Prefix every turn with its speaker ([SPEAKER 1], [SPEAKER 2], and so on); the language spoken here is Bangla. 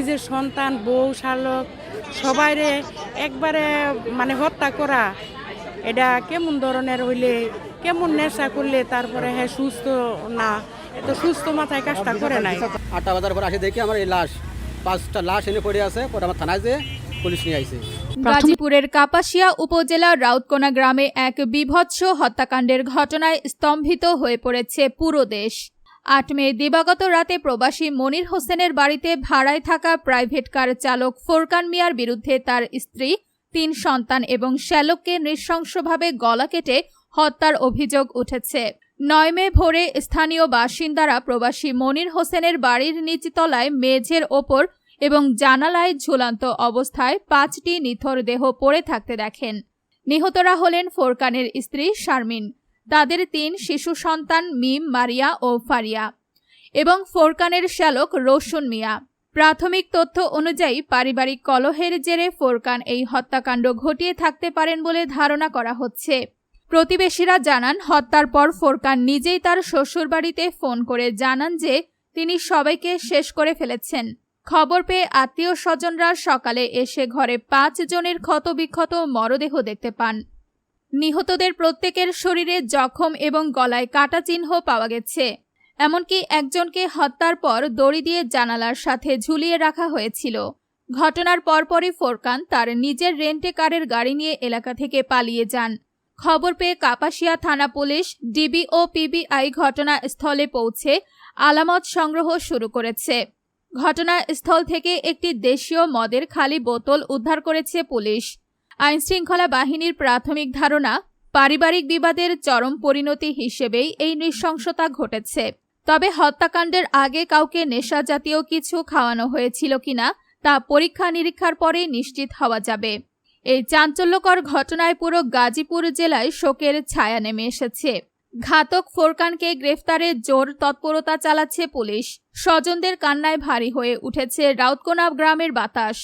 [SPEAKER 1] নিজের সন্তান বউ শালক সবাইরে একবারে মানে হত্যা করা, এটা কেমন ধরনের হইলে, কেমন নেশা করলে তারপরে হ্যাঁ সুস্থ না, এত সুস্থ মাথায় কাজটা করে নাই।
[SPEAKER 2] 8টা বাজার পর আসে দেখি আমার এই লাশ, 5টা লাশ এনে পড়ে আছে। পরে আমার থানায় যেয়ে পুলিশ নিয়ে আইছে।
[SPEAKER 3] গাজীপুরের কাপাসিয়া উপজেলার রাউতকোনা গ্রামে এক বীভৎস হত্যাকাণ্ডের ঘটনায় স্তম্ভিত হয়ে পড়েছে পুরো দেশ। 8 মে দিবাগত রাতে প্রবাসী মনির হোসেনের বাড়িতে ভাড়ায় থাকা প্রাইভেট কার চালক ফোরকান মিয়ার বিরুদ্ধে তার স্ত্রী, 3 সন্তান এবং শ্যালককে নৃশংসভাবে গলা কেটে হত্যার অভিযোগ উঠেছে। 9 মে ভোরে স্থানীয় বাসিন্দারা প্রবাসী মনির হোসেনের বাড়ির নিচতলায় মেঝের ওপর এবং জানালায় ঝুলন্ত অবস্থায় 5টি নিথর দেহ পড়ে থাকতে দেখেন। নিহতরা হলেন ফোরকানের স্ত্রী শারমিন, তাদের 3 শিশু সন্তান মিম, মারিয়া ও ফারিয়া এবং ফোরকানের শ্যালক রসুন মিয়া। প্রাথমিক তথ্য অনুযায়ী পারিবারিক কলহের জেরে ফোরকান এই হত্যাকাণ্ড ঘটিয়ে থাকতে পারেন বলে ধারণা করা হচ্ছে। প্রতিবেশীরা জানান, হত্যার পর ফোরকান নিজেই তার শ্বশুরবাড়িতে ফোন করে জানান যে তিনি সবাইকে শেষ করে ফেলেছেন। খবর পেয়ে আত্মীয় স্বজনরা সকালে এসে ঘরে 5 জনের ক্ষতবিক্ষত মরদেহ দেখতে পান। নিহতদের প্রত্যেকের শরীরে জখম এবং গলায় কাটা চিহ্ন পাওয়া গেছে। এমনকি একজনকে হত্যার পর দড়ি দিয়ে জানালার সাথে ঝুলিয়ে রাখা হয়েছিল। ঘটনার পরপরই ফোরকান তার নিজের রেন্টে কারের গাড়ি নিয়ে এলাকা থেকে পালিয়ে যান। খবর পেয়ে কাপাসিয়া থানা পুলিশ, ডিবি ও পিবিআই ঘটনাস্থলে পৌঁছে আলামত সংগ্রহ শুরু করেছে। ঘটনাস্থল থেকে একটি দেশীয় মদের খালি বোতল উদ্ধার করেছে পুলিশ। আইনশৃঙ্খলা বাহিনীর প্রাথমিক ধারণা, পারিবারিক বিবাদের চরম পরিণতি হিসেবেই এই নৃশংসতা ঘটেছে। তবে হত্যাকাণ্ডের আগে কাউকে নেশা জাতীয় কিছু খাওয়ানো হয়েছিল কিনা তা পরীক্ষা নিরীক্ষার পরে নিশ্চিত হওয়া যাবে। এই চাঞ্চল্যকর ঘটনায় পুরো গাজীপুর জেলায় শোকের ছায়া নেমে এসেছে। ঘাতক ফোরকানকে গ্রেফতারে জোর তৎপরতা চালাচ্ছে পুলিশ। স্বজনদের কান্নায় ভারী হয়ে উঠেছে রাউতকোনা গ্রামের বাতাস।